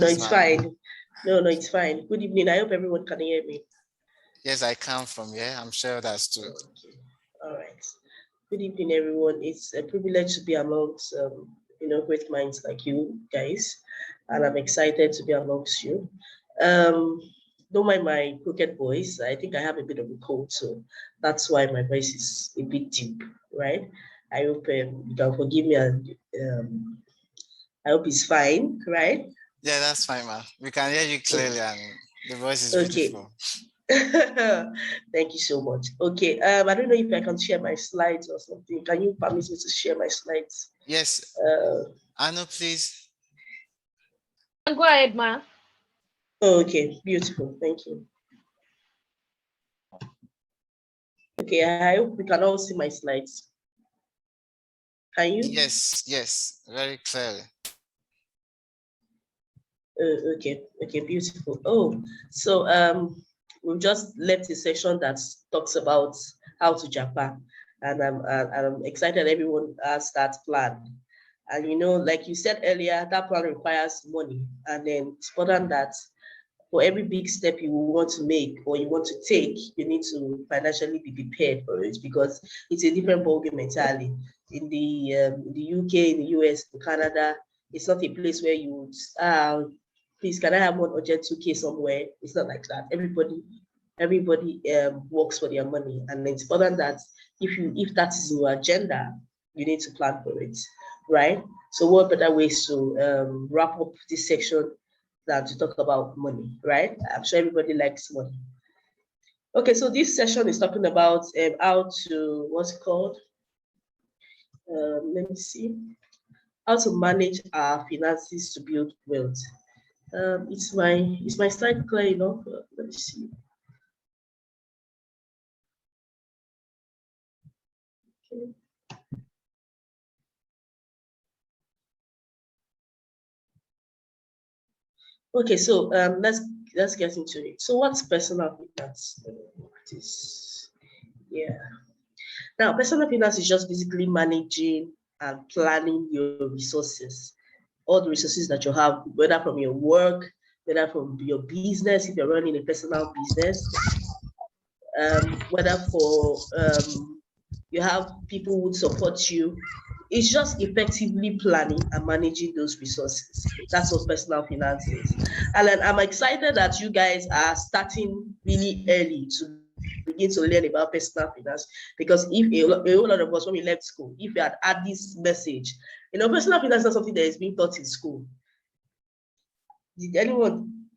No, it's fine. No, it's fine. Good evening. I hope everyone can hear me. Yes, I come from here. I'm sure that's true. Okay. All right. Good evening, everyone. It's a privilege to be amongst, great minds like you guys, and I'm excited to be amongst you. Don't mind my crooked voice. I think I have a bit of a cold, so that's why my voice is a bit deep, right? I hope you can forgive me, and I hope it's fine, right? Yeah, that's fine, ma. We can hear you clearly, and the voice is Okay. beautiful. Thank you so much. Okay, I don't know if I can share my slides or something. Can you permit me to share my slides? Yes. Anu, please. Go ahead, ma. Okay, beautiful. Thank you. Okay, I hope we can all see my slides. Can you? Yes, very clearly. Okay, beautiful. Oh, so we've just left a session that talks about how to Japan, and I'm excited everyone has that plan. And like you said earlier, that plan requires money, and then it's important that for every big step you want to make or you want to take, you need to financially be prepared for it, because it's a different ballgame entirely. In the UK, in the US, in Canada, it's not a place where you would, please, can I have one urgent 2K somewhere? It's not like that. Everybody works for their money, and it's important that if that is your agenda, you need to plan for it, right? So what better ways to wrap up this section than to talk about money, right? I'm sure everybody likes money. Okay, so this session is talking about how to, what's it called? Let me see. How to manage our finances to build wealth. Is my slide clear enough? Let me see. Okay. Okay, so let's get into it. So what's personal finance? Yeah. Now, personal finance is just basically managing and planning your resources, all the resources that you have, whether from your work, whether from your business, if you're running a personal business, whether for you have people who support you. It's just effectively planning and managing those resources. That's what personal finance is. And then I'm excited that you guys are starting really early to begin to learn about personal finance, because if a whole lot of us, when we left school, if we had this message, personal finance is not something that is being taught in school. Did anyone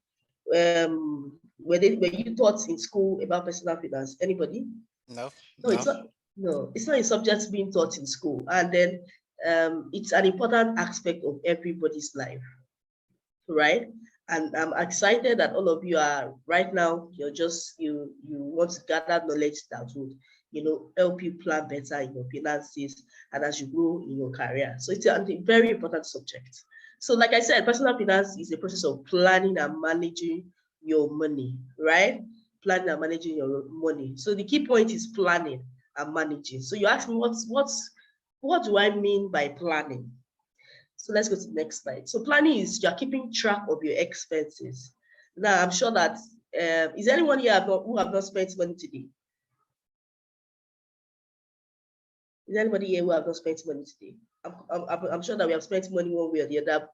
were you taught in school about personal finance? Anybody? No. It's not. No, it's not a subject being taught in school, and then it's an important aspect of everybody's life, right? And I'm excited that all of you are right now. You're just you want to gather knowledge that would help you plan better in your finances and as you grow in your career. So it's a very important subject. So like I said, personal finance is a process of planning and managing your money, right? Planning and managing your money. So the key point is planning and managing. So you ask me what do I mean by planning? So let's go to the next slide. So planning is you're keeping track of your expenses. Now I'm sure that is anyone here who have not spent money today? Is anybody here who have not spent money today? I'm sure that we have spent money one way or the other,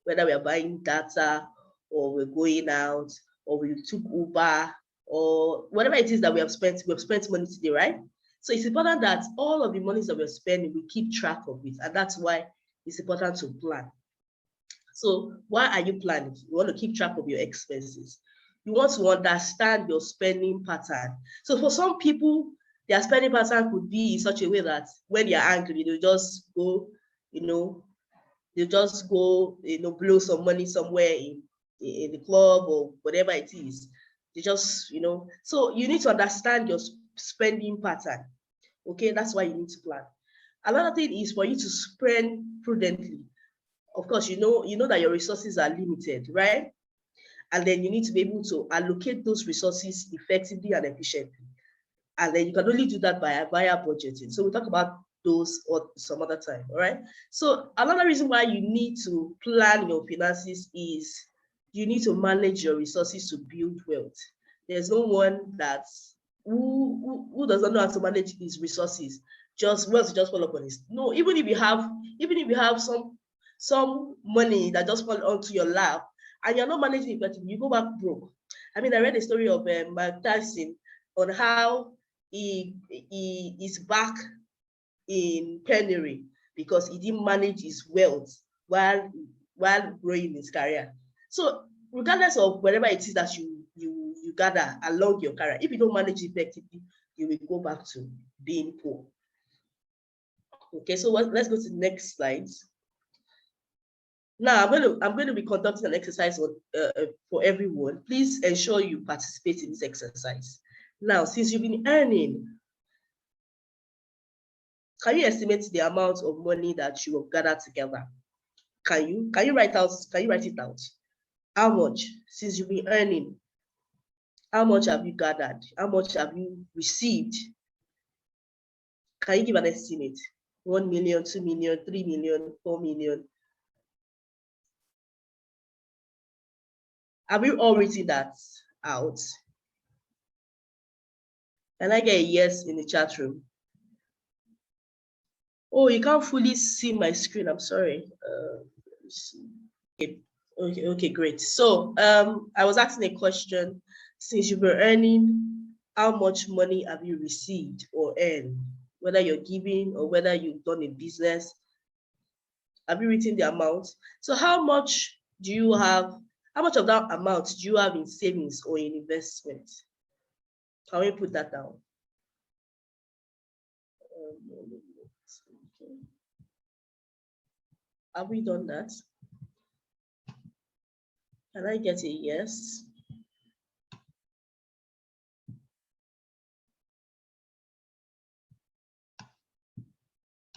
whether we are buying data or we're going out or we took Uber or whatever it is that we have spent money today, right? So it's important that all of the monies that we're spending, we keep track of it. And that's why it's important to plan. So why are you planning? You want to keep track of your expenses. You want to understand your spending pattern. So for some people, their spending pattern could be in such a way that when they're angry, they'll just go, blow some money somewhere in the club or whatever it is. They just, so you need to understand your spending pattern. Okay, that's why you need to plan. Another thing is for you to spend prudently. Of course, you know that your resources are limited, right? And then you need to be able to allocate those resources effectively and efficiently. And then you can only do that via budgeting. So we'll talk about those or some other time, all right? So another reason why you need to plan your finances is you need to manage your resources to build wealth. There's no one who doesn't know how to manage his resources. Just wealth just fall upon his. No, even if you have some money that just fall onto your lap and you're not managing it effectively, you go back broke. I mean, I read a story of Mike Tyson on how he is back in penury because he didn't manage his wealth while growing his career. So regardless of whatever it is that you gather along your career, if you don't manage it effectively, you will go back to being poor. Okay, so let's go to the next slide. Now I'm going to be conducting an exercise for everyone. Please ensure you participate in this exercise. Now, since you've been earning, can you estimate the amount of money that you have gathered together? Can you write it out? How much, since you've been earning, how much have you gathered? How much have you received? Can you give an estimate? 1 million, 2 million, 3 million, 4 million? Have you all written that out? Can I get a yes in the chat room? Oh, you can't fully see my screen. I'm sorry. Okay, great. So I was asking a question. Since you were earning, how much money have you received or earned? Whether you're giving or whether you've done a business, have you written the amount? So how much do you have? How much of that amount do you have in savings or in investment? Can we put that down? Have we done that? Can I get a yes?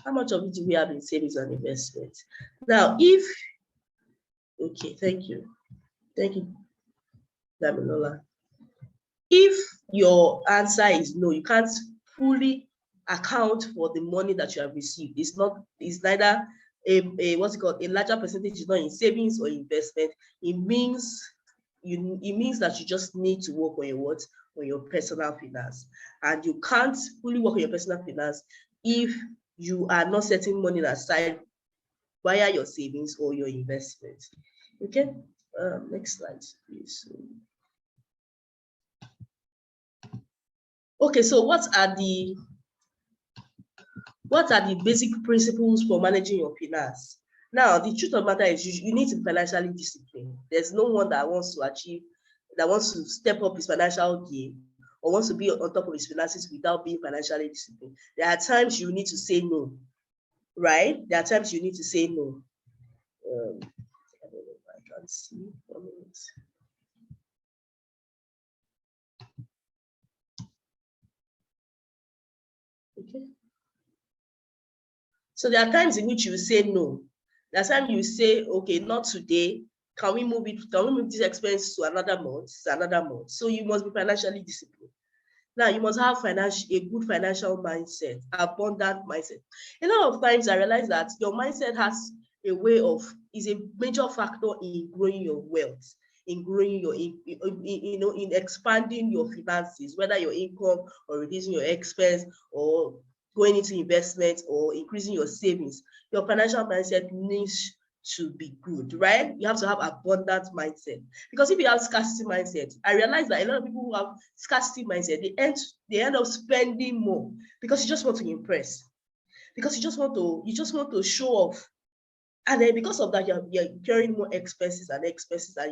How much of it do we have in savings and investment? Now, okay, thank you, Damilola. If your answer is no, you can't fully account for the money that you have received. It's neither a what's it called, a larger percentage is not in savings or investment. It means that you just need to work on your personal finance, and you can't fully work on your personal finance if you are not setting money aside via your savings or your investment. Okay, next slide, please. Okay, so what are the basic principles for managing your finance? Now, the truth of the matter is you need to be financially disciplined. There's no one that wants to step up his financial game or wants to be on top of his finances without being financially disciplined. There are times you need to say no, right? There are times you need to say no. I don't know if I can see. 1 minute. Okay. So there are times in which you say no. There are times you say, okay, not today. Can we move this expense to another month? So you must be financially disciplined. Now you must have a good financial mindset, abundant mindset. A lot of times I realize that your mindset is a major factor in growing your wealth, in growing in expanding your finances, whether your income or reducing your expense or going into investment or increasing your savings. Your financial mindset needs to be good, right? You have to have abundant mindset, because if you have scarcity mindset, I realize that a lot of people who have scarcity mindset, they end up spending more because you just want to impress, because you just want to show off, and then because of that you're carrying more expenses and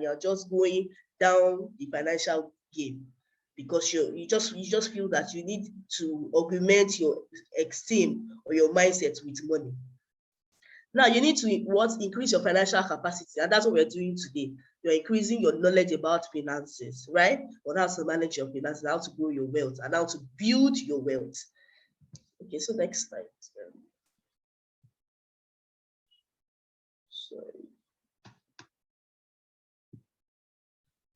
you're just going down the financial game, because you just feel that you need to augment your esteem or your mindset with money. Now you need to increase your financial capacity, and that's what we're doing today. You're increasing your knowledge about finances, right? On how to manage your finances, how to grow your wealth, and how to build your wealth. Okay, so next slide. Sorry.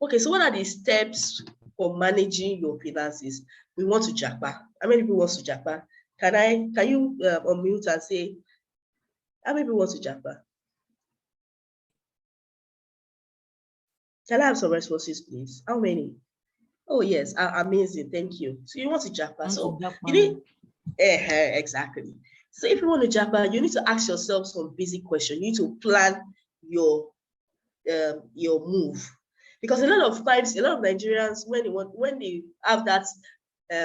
Okay, so what are the steps for managing your finances? We want to japa. How many people want to japa? Can you unmute and say, how many people want to japa? Can I have some responses, please? How many? Oh, yes. Amazing. Thank you. So you want to Japa. So you need, exactly. So if you want to Japa, you need to ask yourself some basic questions. You need to plan your move. Because a lot of times, a lot of Nigerians, when they have that,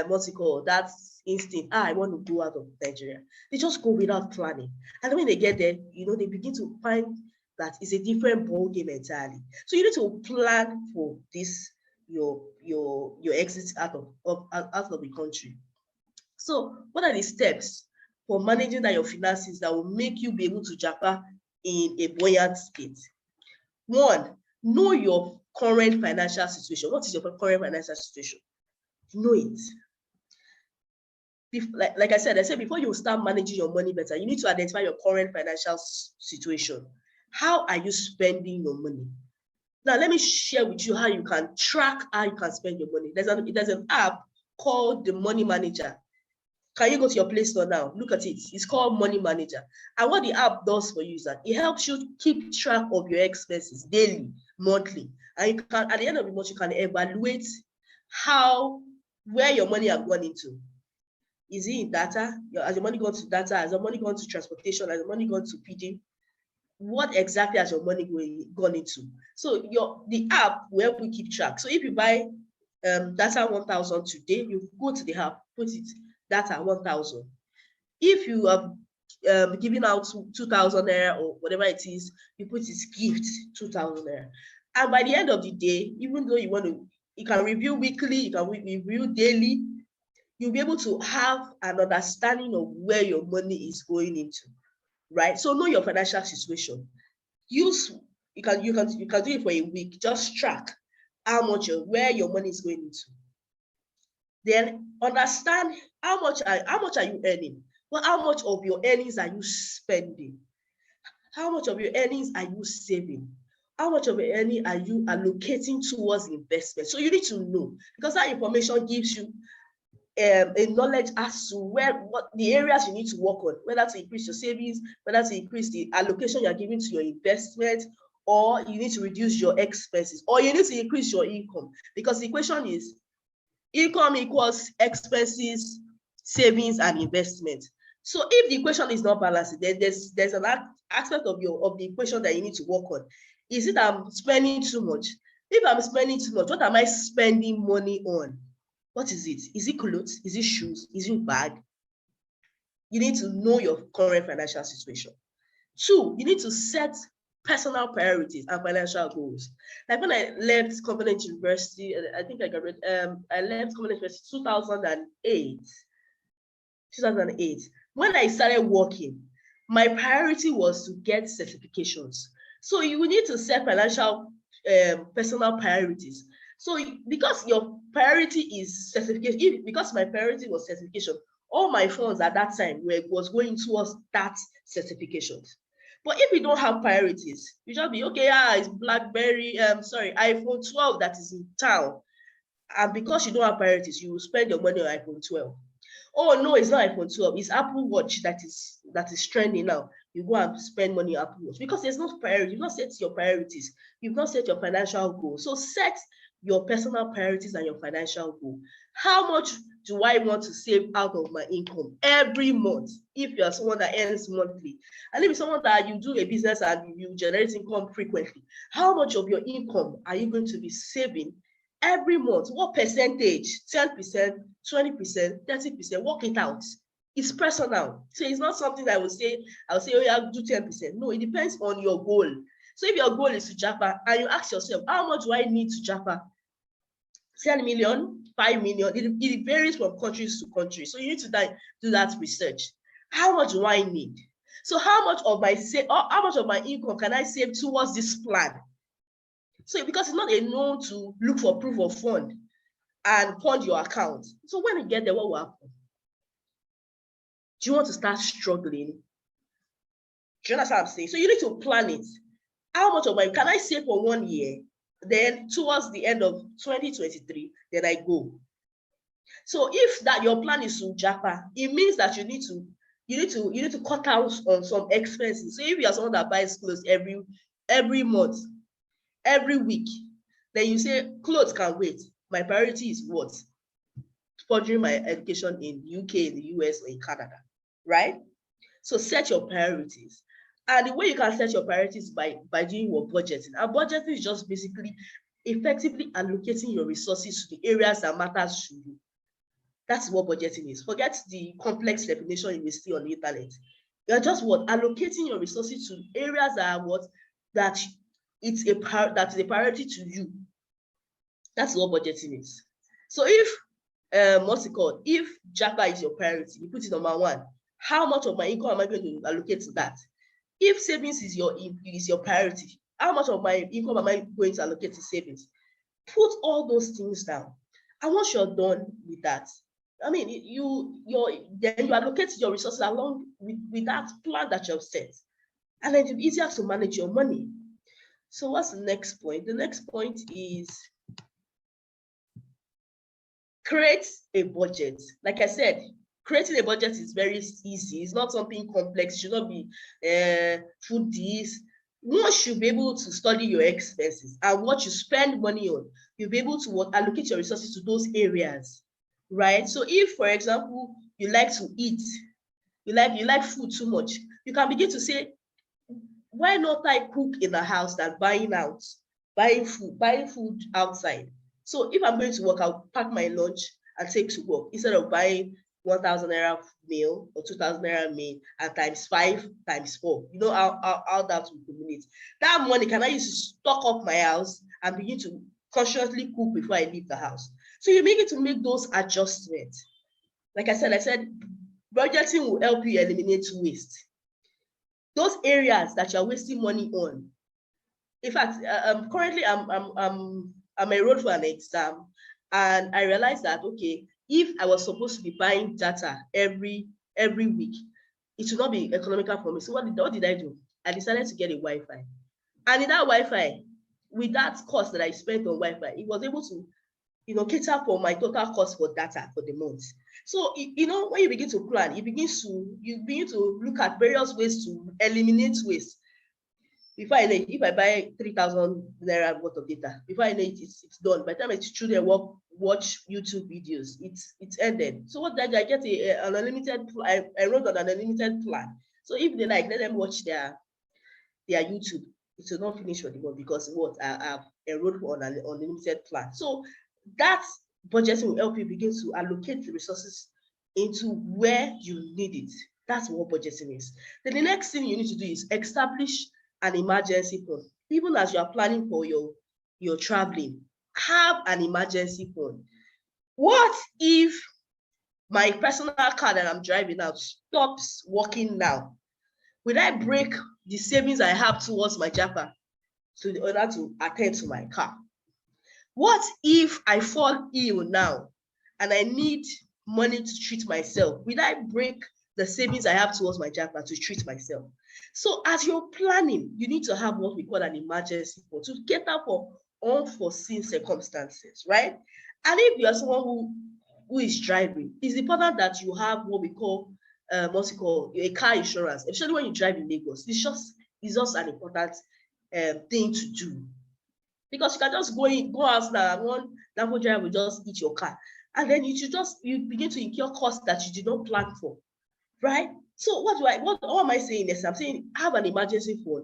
what's it called, that instinct, I want to go out of Nigeria, they just go without planning. And when they get there, they begin to find that it's a different ball game entirely. So you need to plan for this, your exit out of the country. So what are the steps for managing that your finances that will make you be able to Japa in a buoyant state? One, know your current financial situation. What is your current financial situation? Know it. Like I said before you start managing your money better, you need to identify your current financial situation. How are you spending your money? Now, let me share with you how you can track how you can spend your money. There's an app called the Money Manager. Can you go to your Play Store now? Look at it. It's called Money Manager. And what the app does for you is that it helps you keep track of your expenses daily, monthly. And you can, at the end of the month, you can evaluate where your money has gone into. Is it in data? Has your money gone to data? Has your money gone to transportation? Has your money gone to PD? What exactly has your money gone into? So the app will help you keep track. So if you buy data 1,000 today, you go to the app, put it data 1,000. If you have given out 2,000 naira or whatever it is, you put it gift 2,000 naira. And by the end of the day, even though you can review weekly, you can review daily, you'll be able to have an understanding of where your money is going into, right? So know your financial situation. You can do it for a week. Just track where your money is going into. Then understand how much are you earning? Well, how much of your earnings are you spending? How much of your earnings are you saving? How much of your earnings are you allocating towards investment? So you need to know, because that information gives you a knowledge as to what the areas you need to work on, whether to increase your savings, whether to increase the allocation you're giving to your investment, or you need to reduce your expenses, or you need to increase your income. Because the equation is income equals expenses, savings, and investment. So if the equation is not balanced, then there's an aspect of the equation that you need to work on. Is it I'm spending too much? If I'm spending too much, what am I spending money on? What is it? Is it clothes? Is it shoes? Is it bag? You need to know your current financial situation. Two, you need to set personal priorities and financial goals. Like when I left Covenant University, I think I left Covenant University 2008. When I started working, my priority was to get certifications. So you need to set financial personal priorities. So because your priority is certification, because my priority was certification, all my funds at that time was going towards that certification. But if you don't have priorities, you just be, okay, it's BlackBerry, iPhone 12 that is in town. And because you don't have priorities, you will spend your money on iPhone 12. Oh no, it's not iPhone 12, it's Apple Watch that is trending now. You go and spend money on Apple Watch because there's no priority. You've not set your priorities, you've not set your financial goals. So set your personal priorities and your financial goal. How much do I want to save out of my income every month? If you're someone that earns monthly, and if you're someone that you do a business and you generate income frequently, how much of your income are you going to be saving every month? What percentage? 10%, 20%, 30%? Work it out. It's personal. So it's not something I would say, oh yeah, do 10%. No, it depends on your goal. So if your goal is to Japa and you ask yourself, how much do I need to Japa? 10 million, 5 million, it varies from countries to country. So you need to do that research. How much do I need? So how much of my income can I save towards this plan? So because it's not a no to look for proof of fund and fund your account. So when you get there, what will happen? Do you want to start struggling? Do you understand what I'm saying? So you need to plan it. How much of my can I save for 1 year? Then towards the end of 2023, then I go. So if that your plan is to Japa, it means that you need to cut out on some expenses. So if you are someone that buys clothes every month, every week, Then you say clothes can wait. My priority is what? Furthering my education in UK, in the US, or in Canada, right? So set your priorities. And the way you can set your priorities by doing your budgeting. And budgeting is just basically effectively allocating your resources to the areas that matters to you. That's what budgeting is. Forget the complex definition you will see on the internet. You're just what? Allocating your resources to areas that are what? That is a priority to you. That's what budgeting is. So if what's it called? If Japa is your priority, you put it number one. How much of my income am I going to allocate to that? If savings is your priority, how much of my income am I going to allocate to savings? Put all those things down. And once you're done with that, I mean, then you allocate your resources along with that plan that you've set. And then it's easier to manage your money. So what's the next point? The next point is create a budget. Like I said, creating a budget is very easy. It's not something complex. It should not be food this. One should be able to study your expenses and what you spend money on. You'll be able to allocate your resources to those areas, right? So if, for example, you like to eat, you like food too much, you can begin to say, why not I cook in the house than buying food outside? So if I'm going to work, I'll pack my lunch and take to work instead of buying 1,000 naira meal or 2,000 naira meal and times 5 times 4. You know how that will accumulate. That money can I use to stock up my house and begin to consciously cook before I leave the house. So you need to make those adjustments. Like I said, budgeting will help you eliminate waste. Those areas that you're wasting money on. In fact, currently I'm enrolled for an exam, and I realized that okay, if I was supposed to be buying data every week, it should not be economical for me. So what did I do? I decided to get a Wi-Fi, and in that Wi-Fi, with that cost that I spent on Wi-Fi, it was able to, cater for my total cost for data for the month. So when you begin to plan, you begin to look at various ways to eliminate waste. Before I know it, if I buy 3,000 naira worth of data, before I know it, it's done. By the time my children watch YouTube videos, it's ended. So what did I get? An unlimited. I wrote on an unlimited plan. So if they like, let them watch their YouTube. It will not finish for the month because I've enrolled on an unlimited plan. So that budgeting will help you begin to allocate the resources into where you need it. That's what budgeting is. Then the next thing you need to do is establish an emergency fund. Even as you are planning for your traveling, have an emergency fund. What if my personal car that I'm driving now stops working now? Will I break the savings I have towards my Japa in order to attend to my car? What if I fall ill now and I need money to treat myself? Will I break the savings I have towards my Japa to treat myself? So as you're planning, you need to have what we call an emergency fund to cater for unforeseen circumstances, right? And if you are someone who is driving, it's important that you have what we call a car insurance, especially when you drive in Lagos. It's just an important thing to do, because you can just go out now and one Lambo driver will just eat your car, and then you begin to incur costs that you did not plan for, right? So what am I saying this? I'm saying have an emergency fund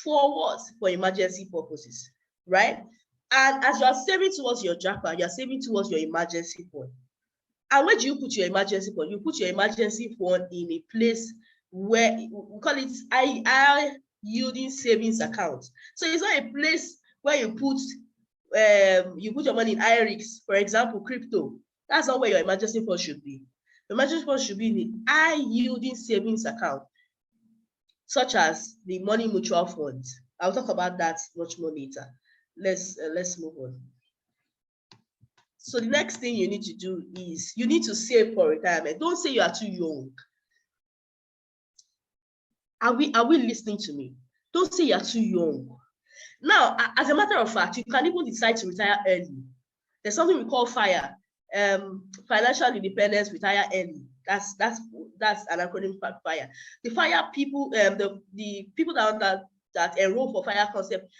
for what? For emergency purposes, right? And as you are saving towards your Japa, you are saving towards your emergency fund. And where do you put your emergency fund? You put your emergency fund in a place where we call it high yielding savings account. So it's not a place where you put your money in high risk, for example, crypto. That's not where your emergency fund should be. The emergency fund should be in the high yielding savings account, such as the money mutual funds. I'll talk about that much more later. Let's move on. So the next thing you need to do is you need to save for retirement. Don't say you are too young. Are we listening to me? Don't say you are too young. Now, as a matter of fact, you can even decide to retire early. There's something we call FIRE, financial independence, retire early. That's an acronym for FIRE. The FIRE people, the people that enroll for FIRE concept,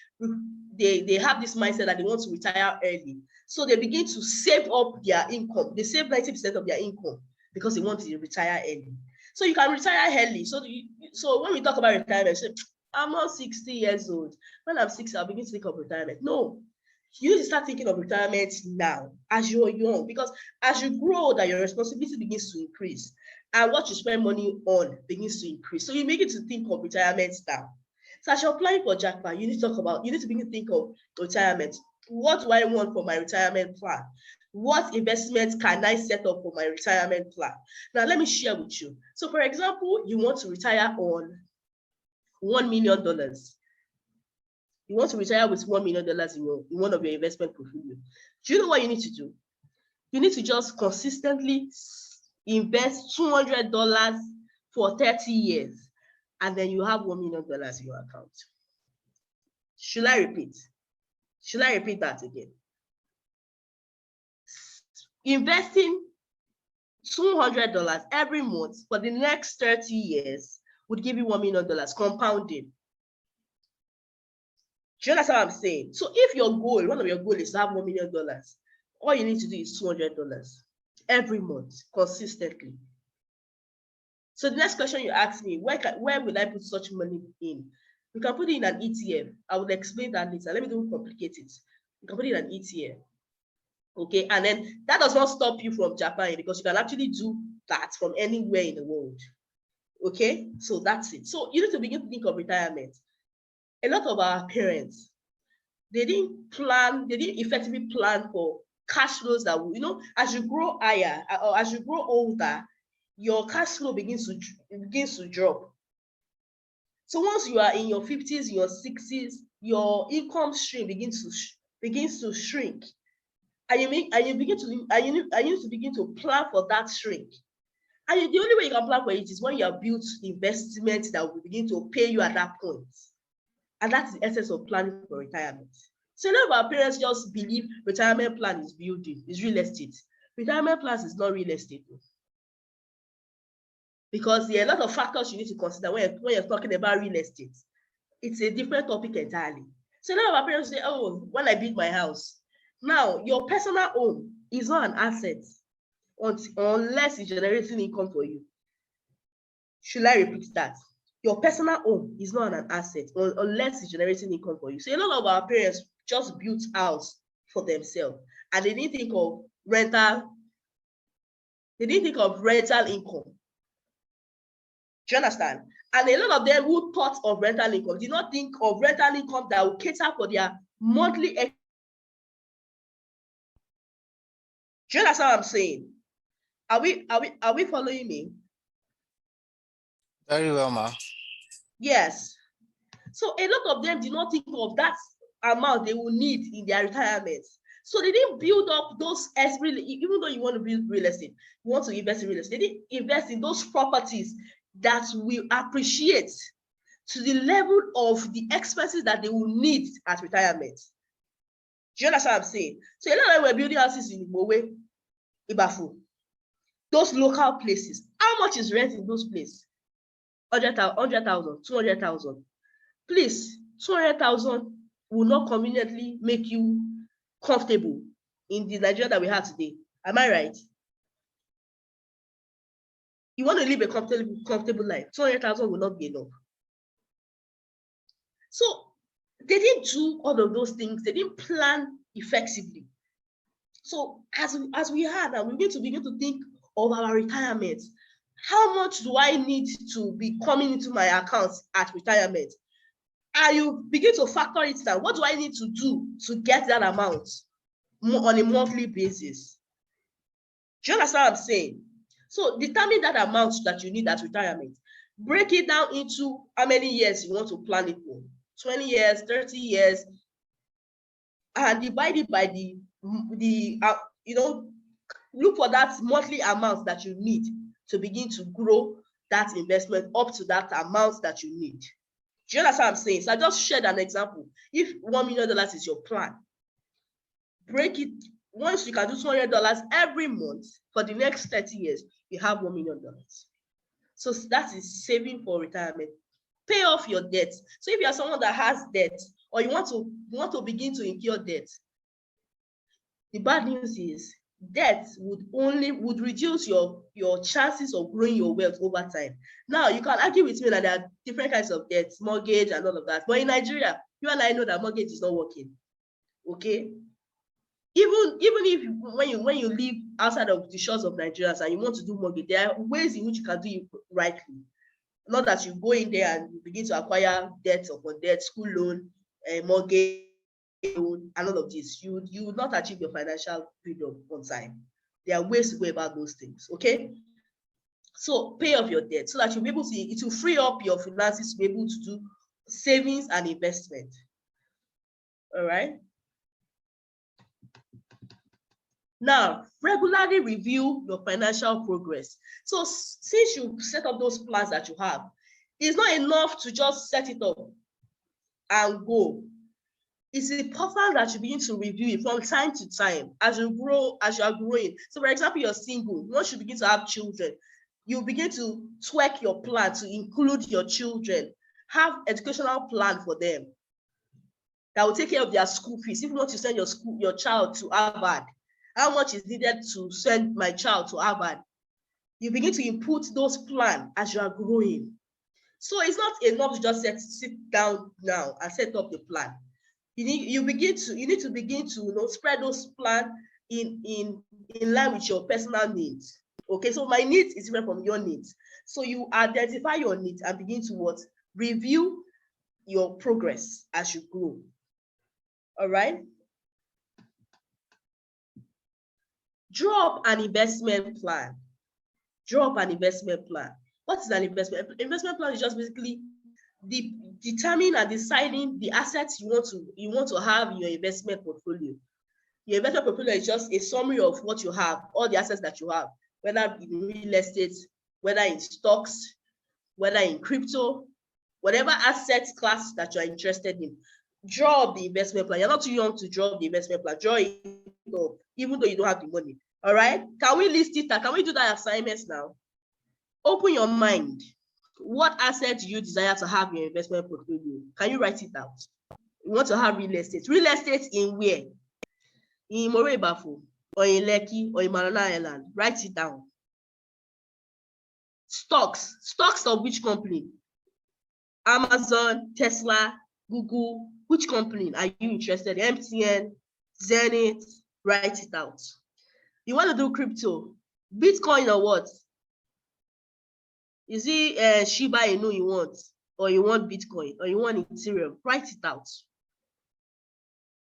they have this mindset that they want to retire early. So they begin to save up their income. They save 90% of their income because they want to retire early. So you can retire early. So when we talk about retirement, say, I'm not 60 years old. When I'm 60, I'll begin to think of retirement. No, you need to start thinking of retirement now as you're young, because as you grow older, your responsibility begins to increase and what you spend money on begins to increase. So you begin to think of retirement now. So as you're applying for JAPA, you need to begin to think of retirement. What do I want for my retirement plan? What investments can I set up for my retirement plan? Now, let me share with you. So, for example, you want to retire on $1 million. You want to retire with $1 million in one of your investment portfolio. Do you know what you need to do? You need to just consistently invest $200 for 30 years, and then you have $1 million in your account. Should I repeat? Should I repeat that again? Investing $200 every month for the next 30 years would give you $1 million compounding. Do you understand what I'm saying? So if your goal, one of your goals is to have $1 million, all you need to do is $200 every month consistently. So the next question you ask me, where will I put such money in? You can put it in an ETF. I will explain that later. Let me don't complicate it. You can put it in an ETF. Okay, and then that does not stop you from Japan, because you can actually do that from anywhere in the world. Okay, so that's it. So you need to begin to think of retirement. A lot of our parents, they didn't effectively plan for cash flows that will, as you grow higher or as you grow older, your cash flow begins to drop. So once you are in your 50s, your 60s, your income stream begins to shrink. And you need to begin to plan for that shrink. And the only way you can plan for it is when you have built investments that will begin to pay you at that point. And that's the essence of planning for retirement. So a lot of our parents just believe retirement plan is building, is real estate. Retirement plans is not real estate. Because there are a lot of factors you need to consider when you're talking about real estate. It's a different topic entirely. So a lot of our parents say, oh, when I build my house. Now, your personal home is not an asset unless it's generating income for you. Should I repeat that? Your personal home is not an asset unless it's generating income for you. So a lot of our parents just built house for themselves, and they didn't think of rental. They didn't think of rental income. Do you understand? And a lot of them who thought of rental income did not think of rental income that will cater for their monthly. Do you understand what I'm saying? Are we following me? Very well, ma. Yes. So a lot of them did not think of that amount they will need in their retirement. So they didn't build up those, even though you want to build real estate, you want to invest in real estate, they didn't invest in those properties that will appreciate to the level of the expenses that they will need at retirement. Do you understand what I'm saying? So a lot of them were building houses in Igbowe, Ibafu, those local places. How much is rent in those places? 100,000, 200,000. Please, 200,000 will not conveniently make you comfortable in the Nigeria that we have today. Am I right? You want to live a comfortable life, 200,000 will not be enough. So they didn't do all of those things. They didn't plan effectively. So as we had, and we need to begin to think of our retirement. How much do I need to be coming into my accounts at retirement? And you begin to factor it down. What do I need to do to get that amount on a monthly basis? Do you understand what I'm saying? So determine that amount that you need at retirement. Break it down into how many years you want to plan it for. 20 years, 30 years, and divide it by look for that monthly amount that you need to begin to grow that investment up to that amount that you need. Do you understand what I'm saying? So I just shared an example. If $1 million is your plan, break it. Once you can do $200 every month for the next 30 years, you have $1 million. So that is saving for retirement. Pay off your debt. So if you are someone that has debt or you want to begin to incur debt. The bad news is debt would reduce your chances of growing your wealth over time. Now, you can argue with me that there are different kinds of debts, mortgage and all of that. But in Nigeria, you and I know that mortgage is not working. Okay? Even if when you live outside of the shores of Nigeria and you want to do mortgage, there are ways in which you can do it rightly. Not that you go in there and you begin to acquire debt upon debt, school loan, mortgage, and all of this. You will not achieve your financial freedom on time. There are ways to go about those things. Okay. So pay off your debt so that you'll be able to, it will free up your finances to be able to do savings and investment. All right. Now, regularly review your financial progress. So since you set up those plans that you have, it's not enough to just set it up and go. It's important that you begin to review it from time to time as you grow, as you are growing. So, for example, you're single. Once you begin to have children, you begin to tweak your plan to include your children. Have educational plan for them that will take care of their school fees. If you want to send your child to Harvard, how much is needed to send my child to Harvard? You begin to input those plans as you are growing. So it's not enough to just sit down now and set up the plan. You need to begin to spread those plans in line with your personal needs. Okay, so my needs is different from your needs. So you identify your needs and begin to review your progress as you grow. All right. Draw up an investment plan. Draw up an investment plan. What is an investment? Investment plan is just basically determining and deciding the assets you want to have in your investment portfolio. Your investment portfolio is just a summary of what you have, all the assets that you have, whether in real estate, whether in stocks, whether in crypto, whatever asset class that you are interested in. Draw up the investment plan. You're not too young to draw up the investment plan. Draw it up, even though you don't have the money. All right? Can we list it? Can we do that assignment now? Open your mind. What asset do you desire to have in your investment portfolio? Can you write it out? You want to have real estate. Real estate in where? In Morebafo, or in Lekki, or in Marana Island. Write it down. Stocks. Stocks of which company? Amazon, Tesla, Google. Which company are you interested in? MTN, Zenith. Write it out. You want to do crypto, Bitcoin or what? Is it Shiba Inu you want, or you want Bitcoin, or you want Ethereum? Write it out.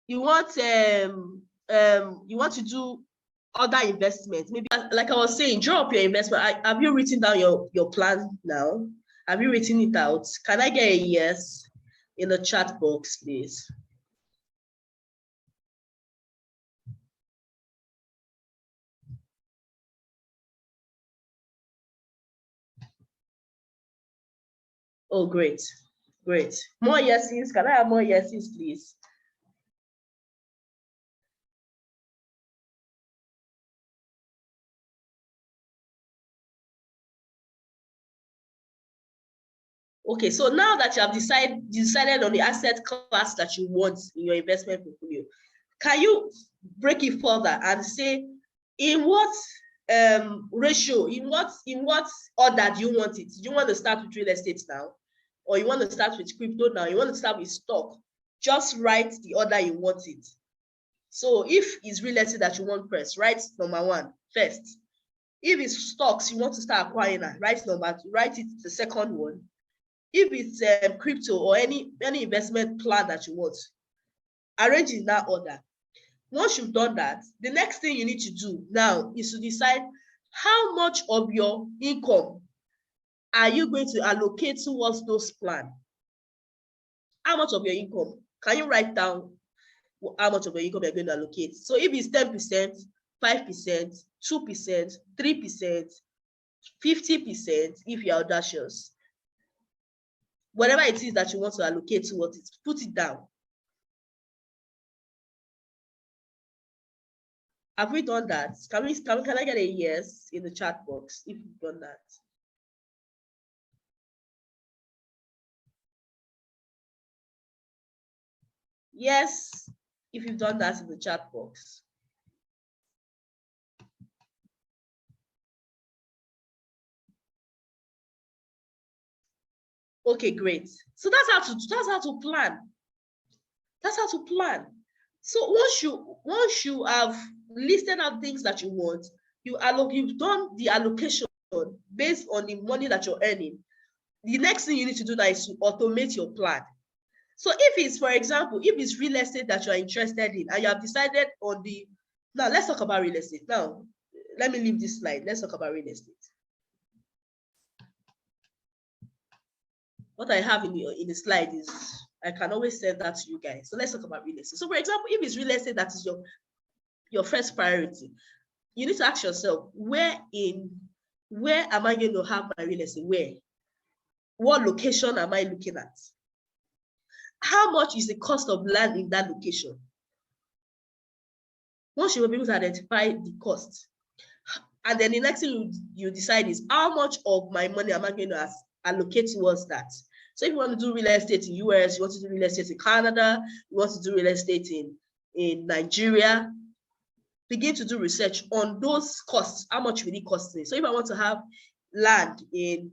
You want to do other investments. Maybe, like I was saying, draw up your investment. Have you written down your plan now? Have you written it out? Can I get a yes in the chat box, please? Oh, great. Great. More yeses. Can I have more yeses, please? Okay, so now that you have decided on the asset class that you want in your investment portfolio, can you break it further and say in what ratio, in what order do you want it? Do you want to start with real estate now, or you want to start with crypto now? You want to start with stock? Just write the order you want it. So if it's real estate that you want first, write number 1 first. If it's stocks you want to start acquiring, write it the second one. If it's crypto or any investment plan that you want, arrange in that order. Once you've done that, the next thing you need to do now is to decide how much of your income are you going to allocate towards those plans. How much of your income? Can you write down how much of your income you're going to allocate? So if it's 10%, 5%, 2%, 3%, 50%, if you're audacious, whatever it is that you want to allocate towards it, put it down. Have we done that? Can I get a yes in the chat box if you've done that? Yes, if you've done that in the chat box. Okay, great. So that's how to plan. That's how to plan. So once you have listed out things that you want, you've done the allocation based on the money that you're earning. The next thing you need to do that is to automate your plan. So if it's, for example, if it's real estate that you're interested in and you have decided on now let's talk about real estate. Now, let me leave this slide. Let's talk about real estate. What I have in the slide is, I can always send that to you guys. So let's talk about real estate. So for example, if it's real estate that is your first priority, you need to ask yourself, where am I going to have my real estate? Where? What location am I looking at? How much is the cost of land in that location? Once you will be able to identify the cost, and then the next thing you decide is, how much of my money am I going to allocate towards that? So if you want to do real estate in US, you want to do real estate in Canada, you want to do real estate in Nigeria, begin to do research on those costs. How much will it cost me? So if I want to have land in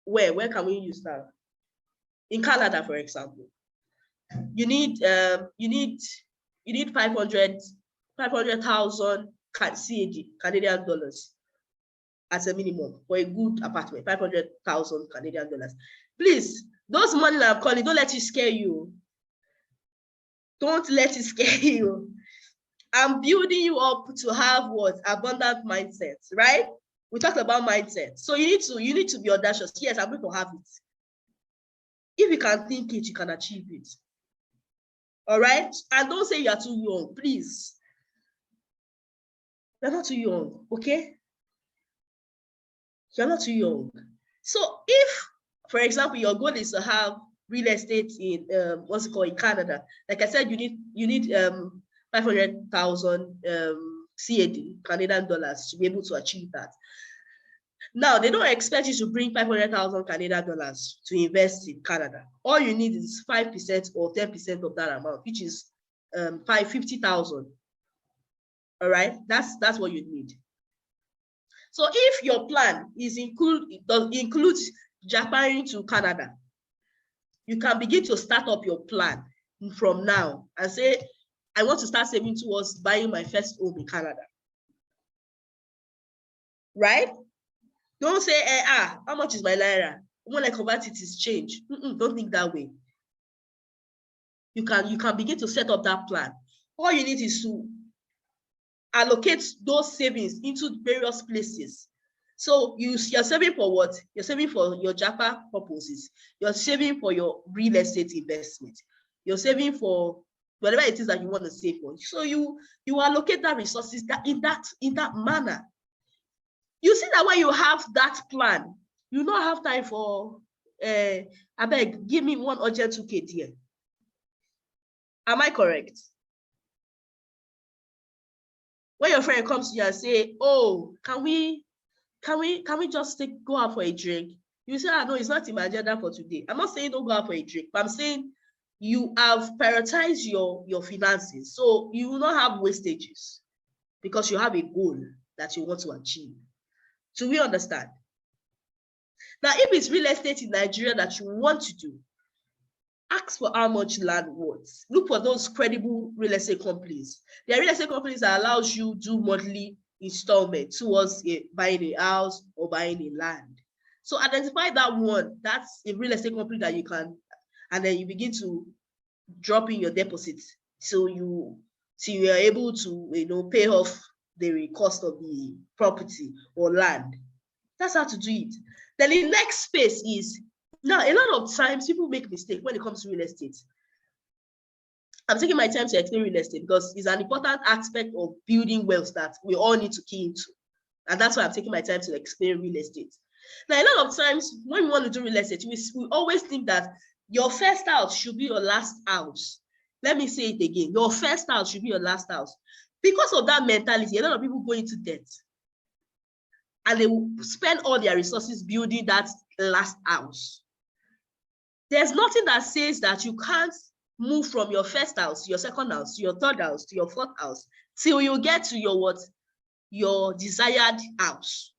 where can we use that? In Canada, for example, you need 500,000 CAD, Canadian dollars, as a minimum for a good apartment. 500,000 Canadian dollars. Please, those money that I'm calling, don't let it scare you. Don't let it scare you. I'm building you up to have what? Abundant mindset, right? We talked about mindset. So you need to be audacious. Yes, I'm going to have it. If you can think it, you can achieve it. All right? And don't say you are too young, please. You're not too young, okay? You're not too young. So if, for example, your goal is to have real estate in what's it called, in Canada, like I said, you need 500,000 CAD, Canadian dollars, to be able to achieve that. Now, they don't expect you to bring 500,000 Canadian dollars to invest in Canada. All you need is 5% or 10% of that amount, which is 50,000. All right, that's what you need. So if your plan includes Japan to Canada, you can begin to start up your plan from now and say, I want to start saving towards buying my first home in Canada. Right? Don't say, how much is my naira? When I convert it, is change. Don't think that way. You can begin to set up that plan. All you need is to allocate those savings into various places. So you're saving for what? You're saving for your JAPA purposes. You're saving for your real estate investment. You're saving for whatever it is that you want to save for. So you allocate that resources in that manner. You see that when you have that plan, you don't have time for I beg, give me one urgent 2K here. Am I correct? When your friend comes to you and say, oh, can we just go out for a drink? You say, no, it's not in my agenda for today. I'm not saying don't go out for a drink, but I'm saying you have prioritized your finances. So you will not have wastages because you have a goal that you want to achieve. Do we understand? Now, if it's real estate in Nigeria that you want to do, ask for how much land worth. Look for those credible real estate companies. There are real estate companies that allows you to do monthly installment towards buying a house or buying a land. So identify that one. That's a real estate company that you can, and then you begin to drop in your deposits. So you are able to pay off the cost of the property or land. That's how to do it. Then the next phase is, now a lot of times people make mistakes when it comes to real estate. I'm taking my time to explain real estate because it's an important aspect of building wealth that we all need to key into. And that's why I'm taking my time to explain real estate. Now, a lot of times when we want to do real estate, we always think that your first house should be your last house. Let me say it again. Your first house should be your last house. Because of that mentality, a lot of people go into debt. And they will spend all their resources building that last house. There's nothing that says that you can't move from your first house to your second house to your third house to your fourth house till you get to your what? Your desired house.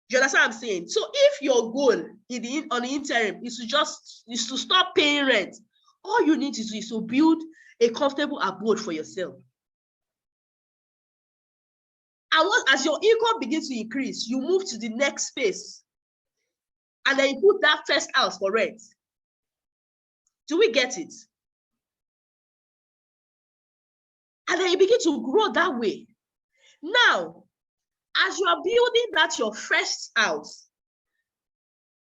Do you understand what I'm saying? So if your goal on the interim is to stop paying rent, all you need to do is to build a comfortable abode for yourself. And as your income begins to increase, you move to the next space. And then you put that first house for rent. Do we get it? And then you begin to grow that way. Now, as you are building that your first house,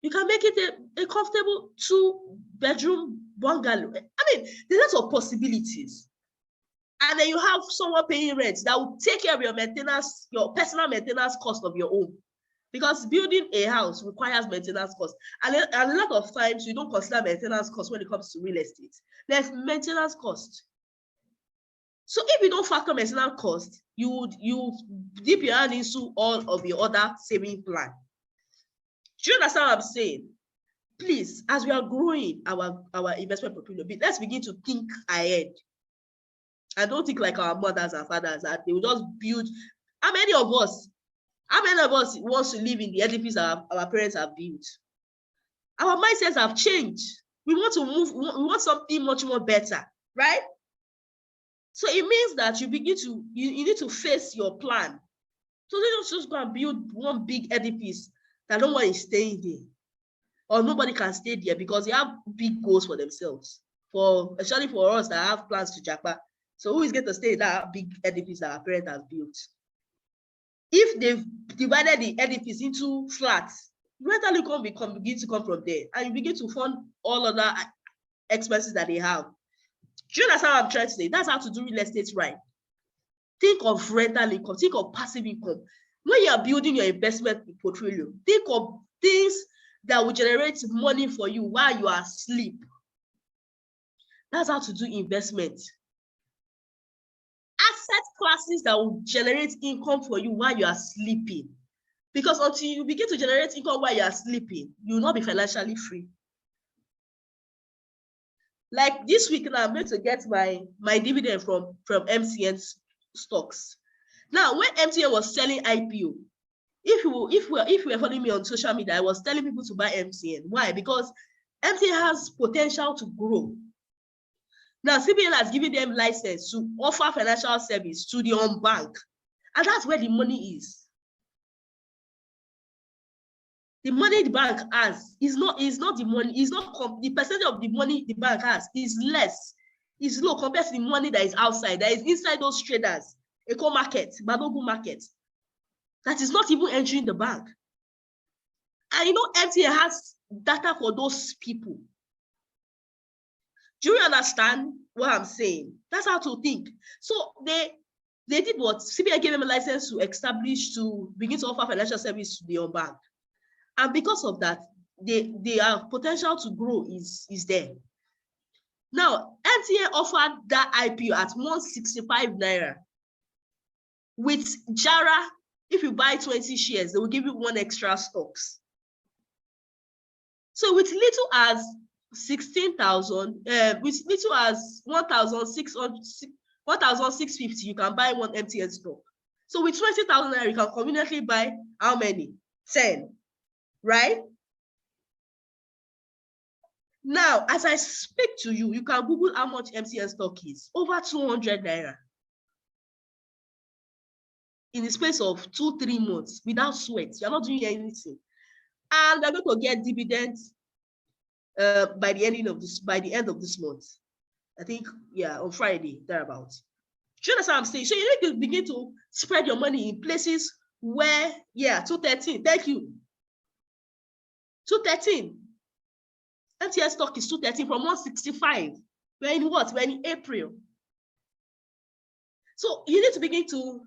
you can make it a comfortable 2-bedroom bungalow. I mean, there's lots of possibilities. And then you have someone paying rent that will take care of your maintenance, your personal maintenance cost of your home. Because building a house requires maintenance costs. And a lot of times you don't consider maintenance costs when it comes to real estate. There's maintenance cost. So if you don't factor maintenance cost, you dip your hand into all of your other saving plan. Do you understand what I'm saying? Please, as we are growing our investment portfolio, let's begin to think ahead. And don't think like our mothers and fathers that they will just build. How many of us wants to live in the edifice our parents have built? Our mindsets have changed. We want to move, we want something much more better, right? So it means that you need to face your plan. So they don't just go and build one big edifice that no one is staying there. Or nobody can stay there because they have big goals for themselves. Especially for us that have plans to Japa. So who is going to stay in that big edifice that our parents have built? If they've divided the edifice into flats, rental income begin to come from there, and you begin to fund all other expenses that they have. Do you understand what I'm trying to say? That's how to do real estate right. Think of rental income, think of passive income. When you are building your investment portfolio, think of things that will generate money for you while you are asleep. That's how to do investment. Asset classes that will generate income for you while you are sleeping. Because until you begin to generate income while you are sleeping, you will not be financially free. Like this week now, I'm going to get my dividend from MTN stocks. Now, when MTN was selling IPO, if you were following me on social media, I was telling people to buy MTN. Why? Because MTN has potential to grow. Now, CBN has given them license to offer financial service to the unbanked, and that's where the money is. The money the bank has is not the money, the percentage of the money the bank has is less, is low compared to the money that is outside, that is inside those traders, eco market, Badogu market, that is not even entering the bank. And you know, MTN has data for those people. Do you understand what I'm saying? That's how to think. So they did what? CBN gave them a license to begin to offer financial service to the unbanked. And because of that, their potential to grow is there. Now, MTN offered that IPO at 165 Naira. With Jara, if you buy 20 shares, they will give you 1 extra stocks. So with little as 16,000, with little as 1,650, you can buy 1 MTN stock. So with 20,000 Naira, you can conveniently buy how many? 10. Right? Now, as I speak to you, you can Google how much MTN stock is. Over 200 Naira. In the space of 2-3 months, without sweat. You're not doing anything. And they're going to get dividends by the end of this month. I think, yeah, on Friday, thereabouts. Do you understand what I'm saying? So you need to begin to spread your money in places where, yeah, 213. Thank you. 213. MTN stock is 213 from 165. We're in what? We're in April. So you need to begin to,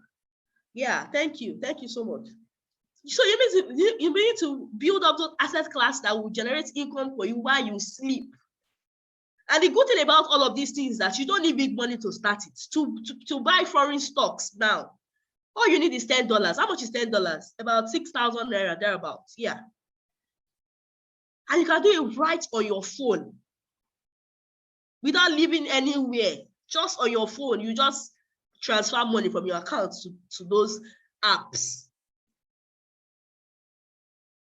yeah, thank you. Thank you so much. So you need to build up those asset class that will generate income for you while you sleep. And the good thing about all of these things is that you don't need big money to start it. To buy foreign stocks now, all you need is $10. How much is $10? About 6,000 Naira, thereabouts. Yeah. And you can do it right on your phone. without leaving anywhere, just on your phone. You just transfer money from your account to those apps.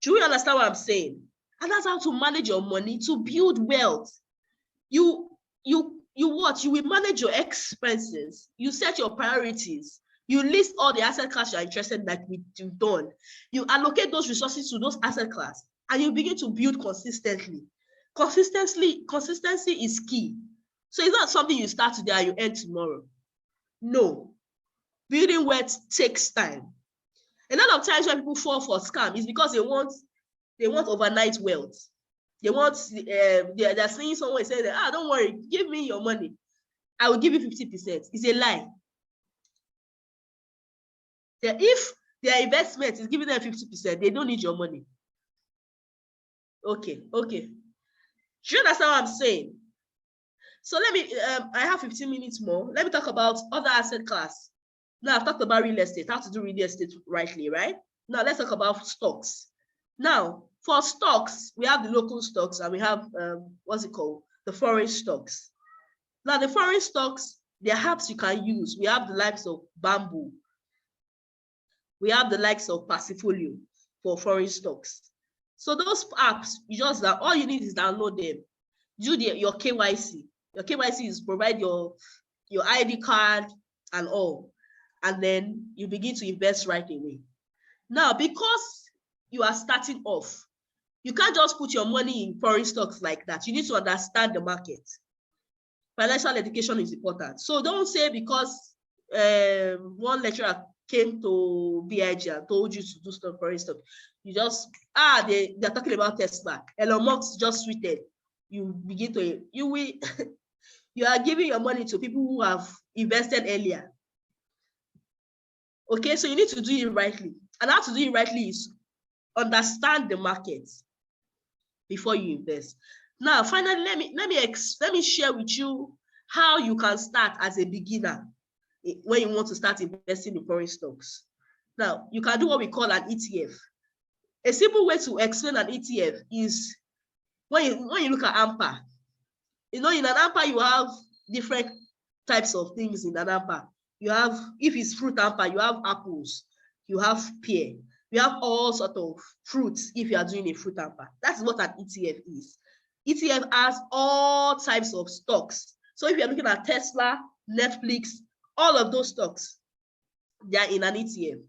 Do you understand what I'm saying? And that's how to manage your money, to build wealth. You what? You will manage your expenses. You set your priorities. You list all the asset class you're interested in, like we've done. You allocate those resources to those asset class, and you begin to build consistently. Consistency is key. So it's not something you start today and you end tomorrow. No. Building wealth takes time. A lot of times when people fall for scam is because they want overnight wealth. They want, they're seeing someone saying, don't worry, give me your money. I will give you 50%. It's a lie. If their investment is giving them 50%, they don't need your money. Okay. Do you understand what I'm saying? So let me, I have 15 minutes more. Let me talk about other asset class. Now I've talked about real estate, how to do real estate rightly, right? Now let's talk about stocks. Now, for stocks, we have the local stocks and we have, the foreign stocks. Now, the foreign stocks, there are apps you can use. We have the likes of Bamboo. We have the likes of Passifolio for foreign stocks. So those apps, all you need is download them. Do your KYC. Your KYC is provide your ID card and all. And then you begin to invest right away. Now, because you are starting off, you can't just put your money in foreign stocks like that. You need to understand the market. Financial education is important. So don't say because one lecturer came to B.I.G and told you to do stuff foreign stock, you just, they're talking about Tesla. Elon Musk just tweeted. You begin to, you are giving your money to people who have invested earlier. Okay, so you need to do it rightly. And how to do it rightly is understand the market before you invest. Now, finally, let me share with you how you can start as a beginner when you want to start investing in foreign stocks. Now, you can do what we call an ETF. A simple way to explain an ETF is when you look at AMPA. In an AMPA, you have different types of things in an AMPA. You have, if it's fruit AMPA, you have apples, you have pear, you have all sorts of fruits if you are doing a fruit AMPA. That's what an ETF is. ETF has all types of stocks. So if you're looking at Tesla, Netflix, all of those stocks, they are in an ETF.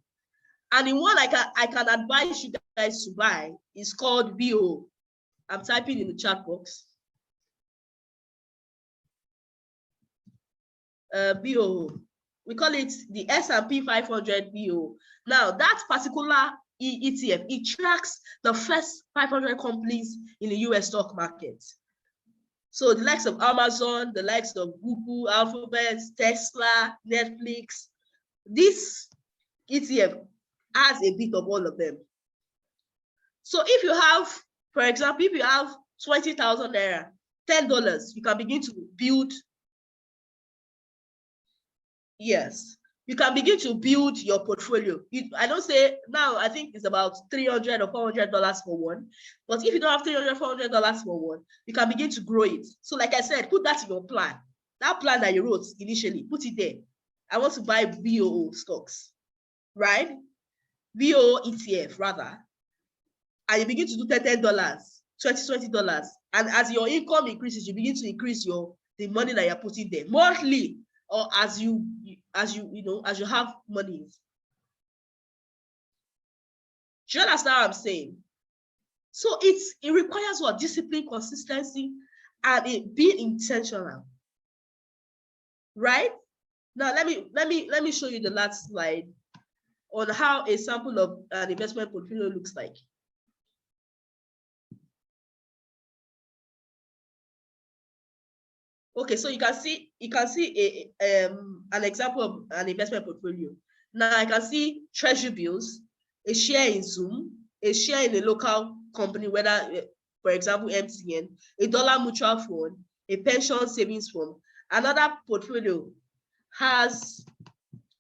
And in one I can advise you guys to buy is called BO. I'm typing in the chat box. BO. We call it the S&P 500 BO. Now, that particular ETF, it tracks the first 500 companies in the US stock market. So the likes of Amazon, the likes of Google, Alphabet, Tesla, Netflix. This ETF has a bit of all of them. So if you have, for example, if you have 20,000 naira, $10, you can begin to build. Yes, you can begin to build your portfolio. I don't say now, I think it's about $300 or $400 for one. But if you don't have $300, $400 for one, you can begin to grow it. So like I said, put that in your plan. That plan that you wrote initially, put it there. I want to buy BOO stocks, right? BOO ETF rather. And you begin to do $10, $20. And as your income increases, you begin to increase the money that you're putting there monthly, or as you have money. Do you understand what I'm saying? So it requires what? Discipline, consistency, and being intentional. Right? Now let me show you the last slide on how a sample of an investment portfolio looks like. Okay, so you can see an example of an investment portfolio. Now I can see treasury bills, a share in Zoom, a share in a local company, whether, for example, MTN, a dollar mutual fund, a pension savings fund. Another portfolio has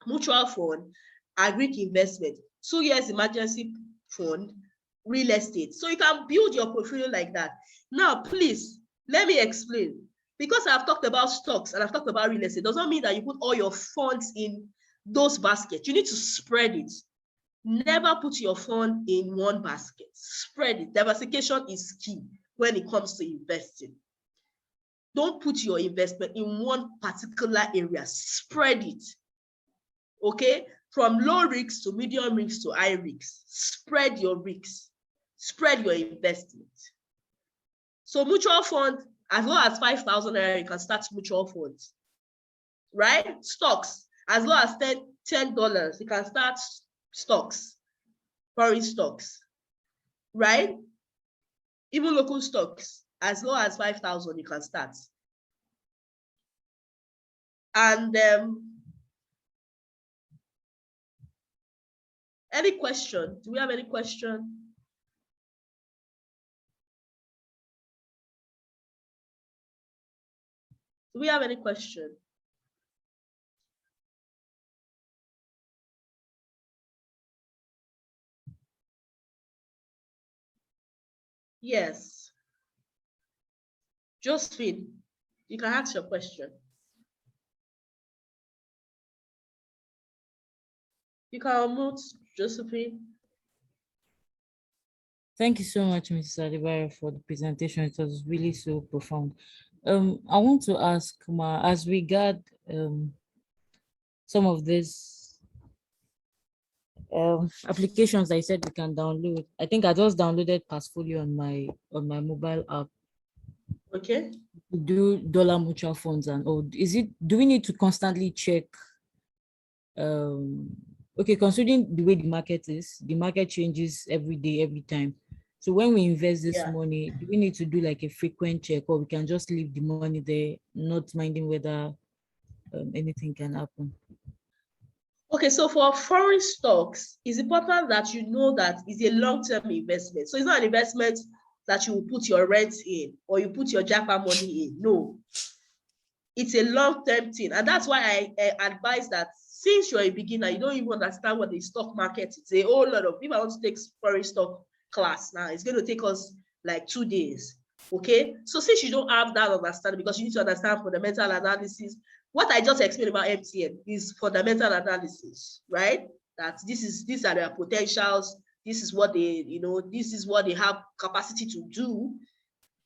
mutual fund, agri investment, 2 years emergency fund, real estate. So you can build your portfolio like that. Now, please, let me explain. Because I've talked about stocks and I've talked about real estate, does not mean that you put all your funds in those baskets. You need to spread it. Never put your fund in one basket. Spread it. Diversification is key when it comes to investing. Don't put your investment in one particular area. Spread it. Okay? From low risks to medium risks to high risks. Spread your risks. Spread your investment. So mutual fund, as low as 5,000 naira, you can start mutual funds. Right? Stocks, as low as $10, you can start stocks, foreign stocks. Right? Even local stocks, as low as 5,000, you can start. And any question? Do we have any question? Do we have any question? Yes. Josephine, you can ask your question. You can unmute, Josephine. Thank you so much, Mrs. Adebayo, for the presentation. It was really so profound. I want to ask, Ma, as regard some of these applications I said we can download. I think I just downloaded Passfolio on my mobile app. Okay. Do dollar mutual funds and all. Do we need to constantly check? Okay, considering the way the market changes every day, every time. So when we invest this money, do we need to do like a frequent check, or we can just leave the money there, not minding whether anything can happen? Okay, so for foreign stocks, it's important that you know that it's a long-term investment. So it's not an investment that you will put your rent in or you put your japa money in. No, it's a long-term thing. And that's why I advise that since you're a beginner, you don't even understand what the stock market is. A whole lot of, if I want to take foreign stock class now, it's going to take us like 2 days. Okay, so since you don't have that understanding, because you need to understand fundamental analysis, what I just explained about MTN is fundamental analysis, right? That these are their potentials, this is what they, this is what they have capacity to do.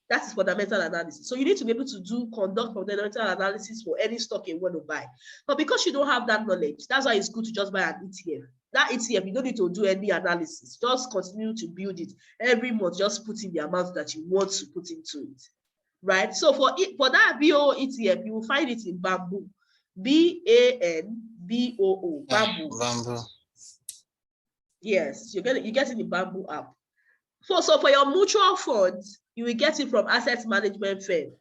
That is fundamental analysis. So you need to be able to conduct fundamental analysis for any stock you want to buy. But because you don't have that knowledge, that's why it's good to just buy an ETF. That ETF, you don't need to do any analysis. Just continue to build it. Every month, just put in the amount that you want to put into it. Right? So for that BOO ETF, you will find it in Bamboo. BANBOO. Bamboo. Bamboo. Yes, you get it in the Bamboo app. So for your mutual funds, you will get it from asset management firm.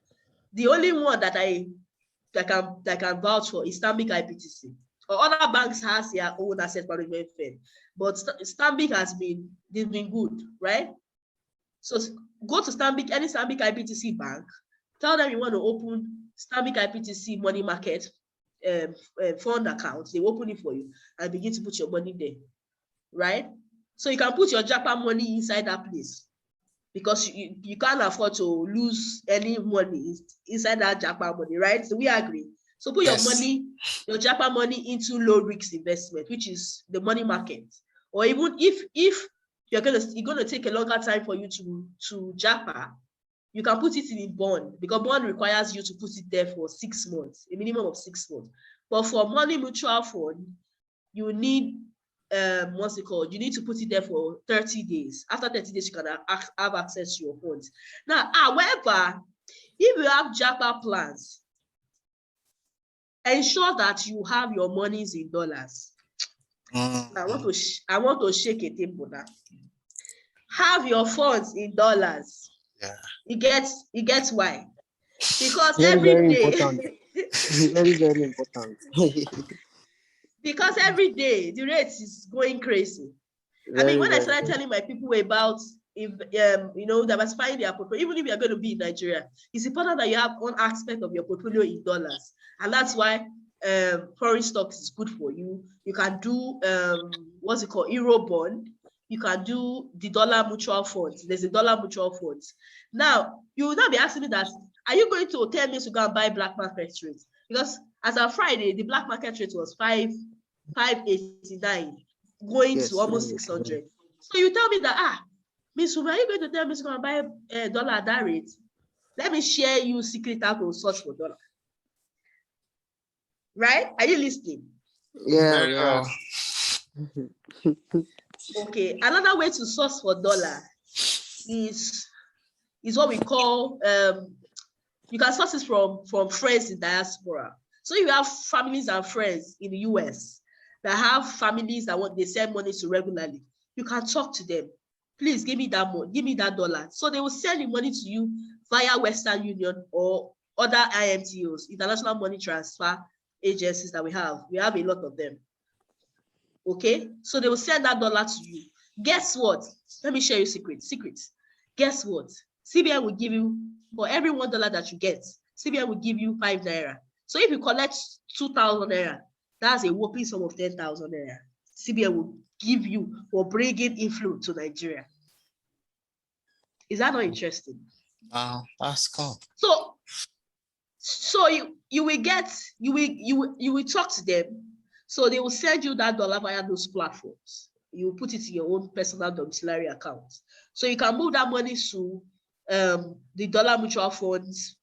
The only one that I can vouch for is Stanbic IBTC. Or other banks has their own asset management firm, but Stanbic they've been good, right? So go to any Stanbic IBTC bank, tell them you want to open Stanbic IBTC money market fund account. They open it for you and begin to put your money there, right? So you can put your Japa money inside that place because you can't afford to lose any money inside that Japa money, right? So we agree. So put your Japa money into low risk investment, which is the money market. Or even if you're gonna take a longer time for you to Japa, you can put it in a bond, because bond requires you to put it there for 6 months, a minimum of 6 months. But for money mutual fund, you need what's it called? You need to put it there for 30 days. After 30 days, you can have access to your funds. Now, however, if you have Japa plans, ensure that you have your monies in dollars. I want to shake a table now. Have your funds in dollars. Yeah. You get why? Because very, every very day, important. Very, very important. because every day the rate is going crazy. Very, when I very started good. telling my people about diversifying their portfolio, even if you're going to be in Nigeria, it's important that you have one aspect of your portfolio in dollars, and that's why foreign stocks is good for you. You can do what's it called, Euro bond. You can do the dollar mutual funds. There's a dollar mutual funds. Now you will not be asking me that Are you going to tell me to go and buy black market rate? Because as of Friday, the black market rate was 589, going to almost 600. So you tell me that, Miss Uma, are you going to tell me to go and buy a dollar at that rate? Let me share you secret how to source for dollar. Right? Are you listening? Yeah. Okay. Another way to source for dollar is what we call you can source it from friends in diaspora. So you have families and friends in the US that have families that they send money to regularly. You can talk to them. Please give me that money, give me that dollar. So they will send the money to you via Western Union or other IMTOs, international money transfer agencies that we have. We have a lot of them. Okay, so they will send that dollar to you. Guess what? Let me share you secrets. Guess what? CBN will give you, for every $1 that you get, CBN will give you 5 naira. So if you collect 2,000 naira, that's a whopping sum of 10,000 naira. CBN will give you for bringing inflow to Nigeria. Is that not interesting? That's cool. So you will talk to them. So they will send you that dollar via those platforms. You put it in your own personal domiciliary account. So you can move that money to the dollar mutual funds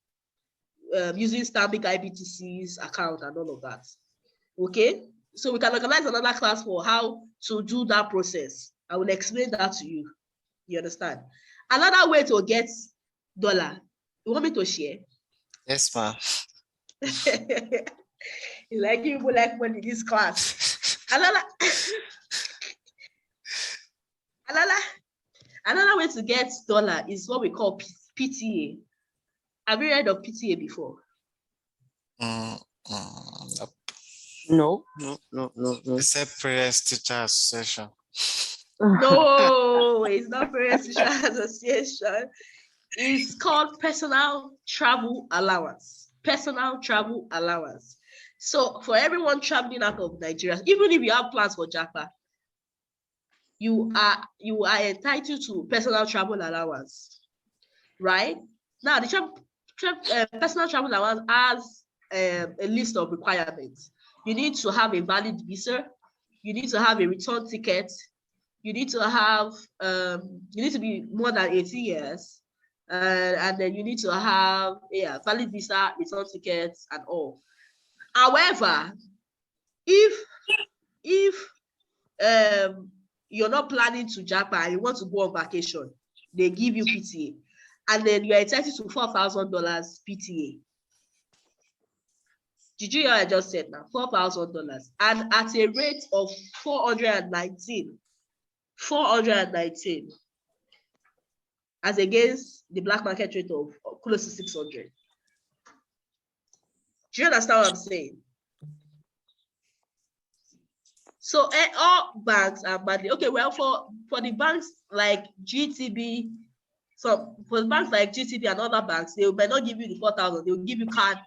using Stanbic IBTC's account and all of that. Okay? So we can organize another class for how to do that process. I will explain that to you. You understand? Another way to get dollar. You want me to share? Yes, ma'am. You like people like money in this class. Another way to get dollar is what we call PTA. Have you heard of PTA before? No. It's a Parents Teacher Association. No, it's not Parents Teacher Association. It's called Personal Travel Allowance. Personal Travel Allowance. So for everyone traveling out of Nigeria, even if you have plans for Japan, you are entitled to personal travel allowance, right? Now the personal travel allowance has a list of requirements. You need to have a valid visa. You need to have a return ticket. You need to have you need to be more than 18 years. And then you need to have valid visa, return tickets, and all. However, if you're not planning to Japan, you want to go on vacation, they give you PTA, and then you're entitled to $4,000 PTA. Did you hear what I just said now? $4,000, and at a rate of 419. 419. As against the black market rate of close to 600. Do you understand what I'm saying? So all banks are badly okay. Well, for the banks like GTB, so for the banks like GTB and other banks, they might not give you the 4,000. They will give you card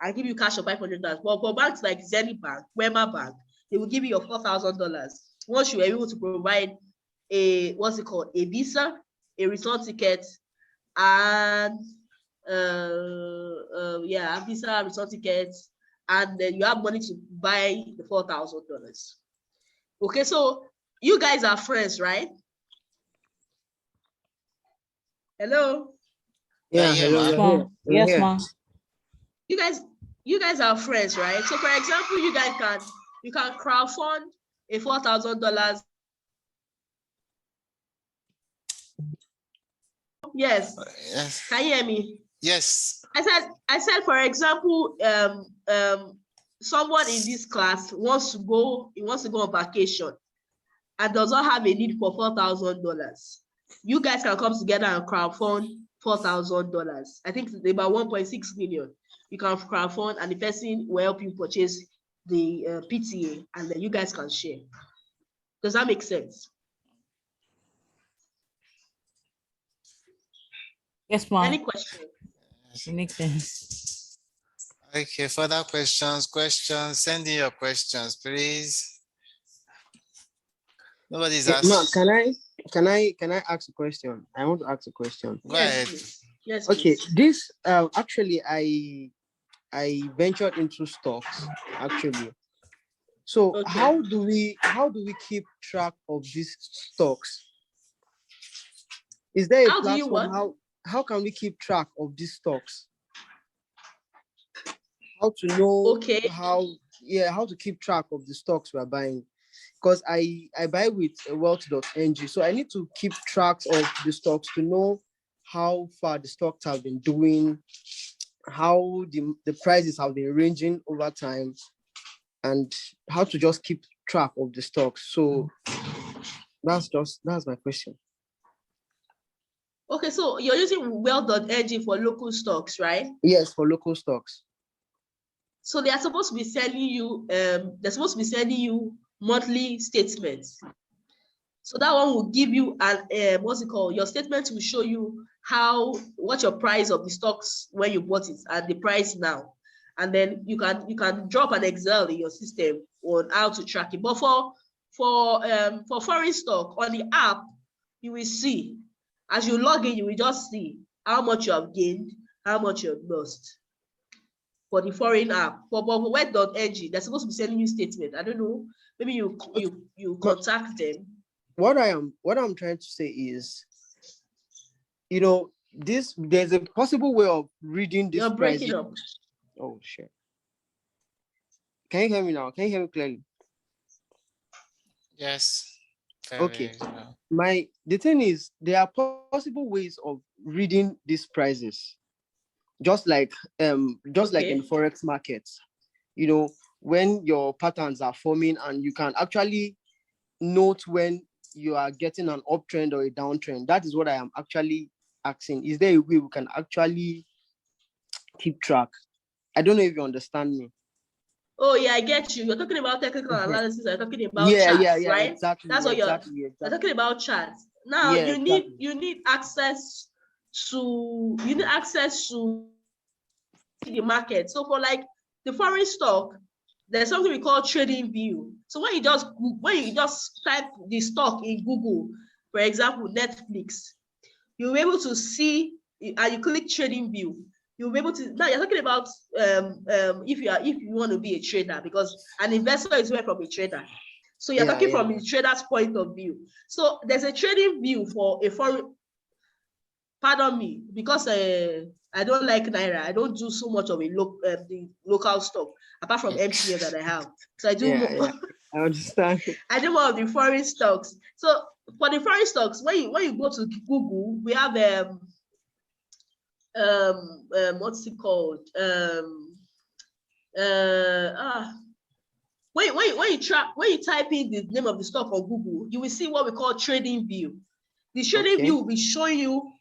and give you cash of $500. But for banks like Zenith Bank, Wema Bank, they will give you your $4,000 once you are able to provide a a visa, a return ticket, and visa, return tickets, and then you have money to buy the $4,000. Okay, so you guys are friends, right? Hello. Yeah, hello. Yes, ma'am. You guys are friends, right? So for example, you guys can crowdfund a $4,000. Yes. Yes. Can you hear me? Yes. I said, for example, someone in this class wants to go on vacation and does not have a need for $4,000. You guys can come together and crowdfund $4,000. I think it's about 1.6 million. You can crowdfund and the person will help you purchase the PTA, and then you guys can share. Does that make sense? Yes, ma'am. Any questions? It makes sense. Okay, further questions, send in your questions, please. Nobody's asking. Can I ask a question? I want to ask a question. Go ahead. Please. Yes, Okay, please. this actually I ventured into stocks actually. So Okay. how do we keep track of these stocks? Is there a How do you platform? what? How can we keep track of these stocks? How to know Okay. how to keep track of the stocks we're buying? Because I buy with wealth.ng, so I need to keep track of the stocks to know how far the stocks have been doing, how the prices have been ranging over time, and how to just keep track of the stocks. So that's my question. Okay, so you're using well.ng for local stocks, right? Yes, for local stocks. So they are supposed to be sending you, monthly statements. So that one will give you an what's it called? Your statement will show you what your price of the stocks when you bought it and the price now. And then you can drop an Excel in your system on how to track it. But for foreign stock on the app, you will see as you log in, you will just see how much you have gained, how much you have lost. For the foreign app, for web.ng, they're supposed to be sending you statement. I don't know. Maybe you contact them. What I'm trying to say is, there's a possible way of reading this You're price. breaking up. Oh shit. Can you hear me now? Can you hear me clearly? Yes. Okay. Well. The thing is, there are possible ways of reading these prices, just like in forex markets. When your patterns are forming, and you can actually note when you are getting an uptrend or a downtrend. That is what I am actually asking. Is there a way we can actually keep track? I don't know if you understand me. Oh yeah, I get you. You're talking about technical analysis. You're talking about Yeah, charts, right? exactly. That's what Exactly. you're talking about charts. Now Yeah, you need access to the market. So for like the foreign stock, there's something we call trading view. So when you just type the stock in Google, for example, Netflix, you'll be able to see, and you click trading view, you'll be able to. Now you're talking about if you want to be a trader, because an investor is different from a trader. So you're talking from the trader's point of view. So there's a trading view for a foreign. Pardon me, because I don't like Naira. I don't do so much of the local stock, apart from MTN that I have. So I do more. Yeah, I understand. I do more of the foreign stocks. So for the foreign stocks, when you go to Google, we have what's it called? When you type in the name of the stock on Google, you will see what we call trading view. The trading view will be showing you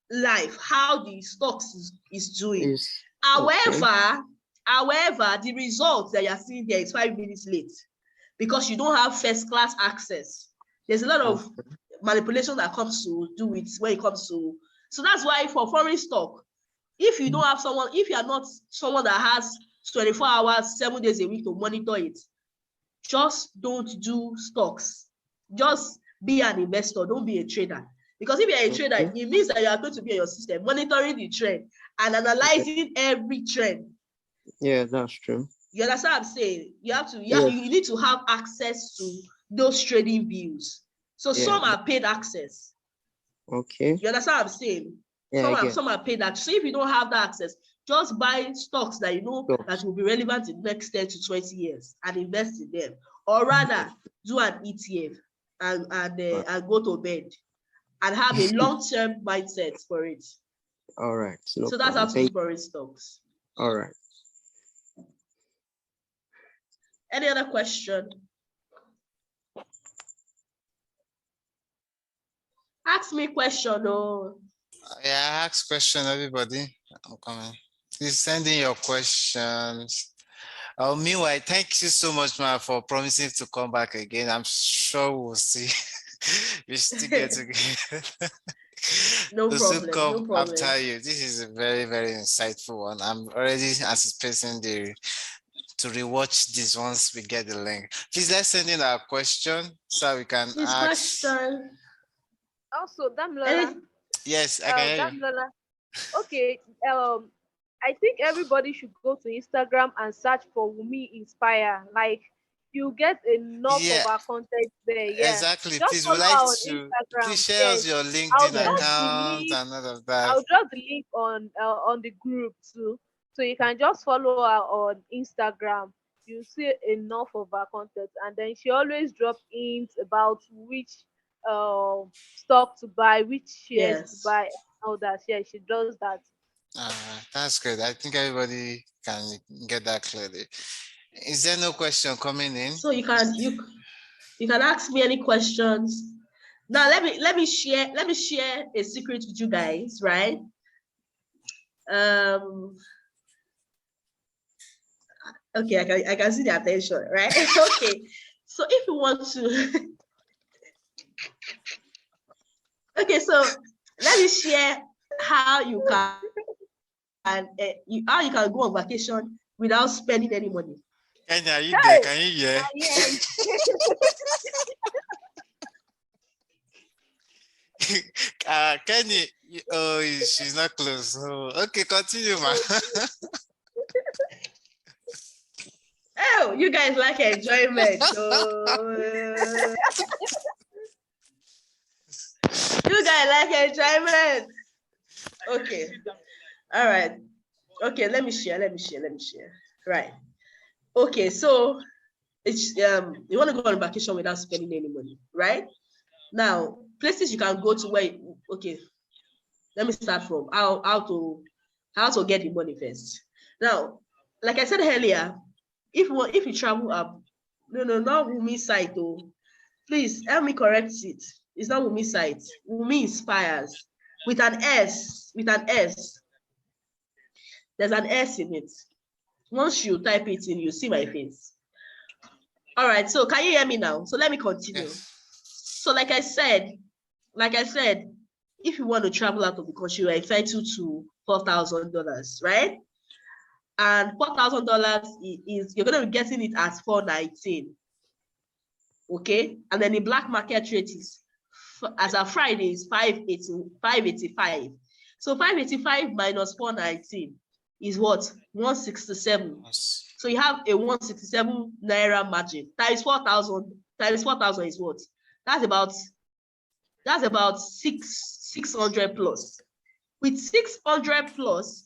live how the stocks is doing. However, the results that you're seeing there is 5 minutes late, because you don't have first class access. There's a lot of manipulation that comes to do with when it comes to. So that's why for foreign stock, if you don't have someone, if you are not someone that has 24 hours, 7 days a week to monitor it, just don't do stocks. Just be an investor, don't be a trader. Because if you're a trader, it means that you are going to be in your system, monitoring the trend and analyzing every trend. Yeah, that's true. You understand what I'm saying? You need to have access to those trading views. So some are paid access. Okay. You understand what I'm saying? Yeah, some are paid access. So if you don't have that access, just buy stocks that you know that will be relevant in the next 10 to 20 years and invest in them. Or rather, do an ETF and go to bed and have a long-term mindset for it. All right. So that's how to do foreign stocks. All right. Any other question? Ask me question. Oh. Yeah, ask question, everybody. I'm coming. Please send in your questions. Meanwhile, thank you so much, Ma, for promising to come back again. I'm sure we'll see. We still get together. No problem. No problem. After you. This is a very, very insightful one. I'm already anticipating to rewatch this once we get the link. Please let's send in our question so we can ask. Question. Also, Damlola. Yes, I can hear you. Damlola. Okay, I think everybody should go to Instagram and search for Wumi Inspire. Like, you get enough Yeah, of our content there. Yeah, exactly. just Please, we follow like her on to Instagram. please share Yes, us your I'll LinkedIn drop Yes. the account link. and all of that. I'll drop the link on the group too, so you can just follow her on Instagram. You see enough of her content, and then she always drop hints about which stock to buy, which shares to Yes. buy, all that. Yeah, she does that. That's good. I think everybody can get that clearly. Is there no question coming in? So you can ask me any questions. Now let me share a secret with you guys, right? Okay, I can see the attention, right? Okay. So if you want to okay, so let me share how you can how you can go on vacation without spending any money. Kenya, are you there? Hey, Can you hear? yes. Kenny, oh, she's not close. Oh, okay, continue, man. Oh, you guys like enjoyment. Oh, you guys like enjoyment. Okay. All right. Okay, let me share. Right. Okay, so it's you want to go on vacation without spending any money, right? Now, places you can go to where okay, let me start from how to get the money first. Now, like I said earlier, if you travel up, no, not Wumi site though. Please help me correct it. It's not Wumi site. Wumi inspires with an S. With an S. There's an S in it. Once you type it in, you see my face. All right. So can you hear me now? So let me continue. Yes. So like I said, if you want to travel out of the country, you're entitled to $4,000, right? And $4,000 is you're going to be getting it at 419. Okay, and then the black market rate is as of Friday is 585. So 585 minus 419 is what? 167. So you have a 167 naira margin times 4,000 is what? That's about 600 plus. With 600 plus,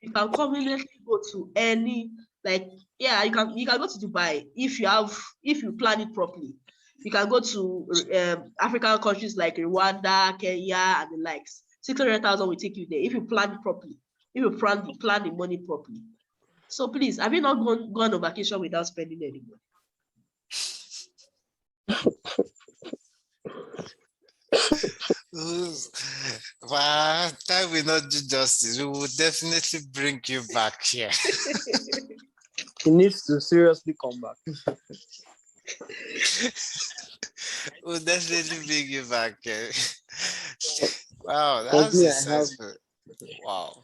you can conveniently go to any, like, yeah, you can go to Dubai if you plan it properly. You can go to African countries like Rwanda, Kenya, and the likes. 600,000 will take you there if you plan it properly. If you plan the money properly. So please, have you not gone on vacation without spending any money? Wow, that will not do justice. We will definitely bring you back here. He needs to seriously come back. We'll definitely bring you back here. Wow, that Because was me, I have insightful. Wow.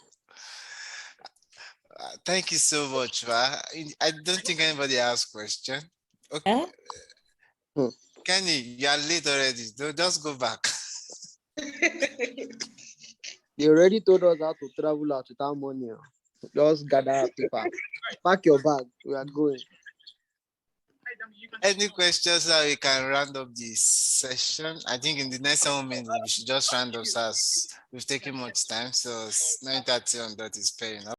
Thank you so much, Ma. I don't think anybody has question. Okay. Kenny, you are late already. Just go back. they already told us how to travel out without money. Just gather our paper. Pack your bag. We are going. Any questions now we can round up this session? I think in the next 1 minute we should just round up as we've taken much time. So 9:30 on that is paying up.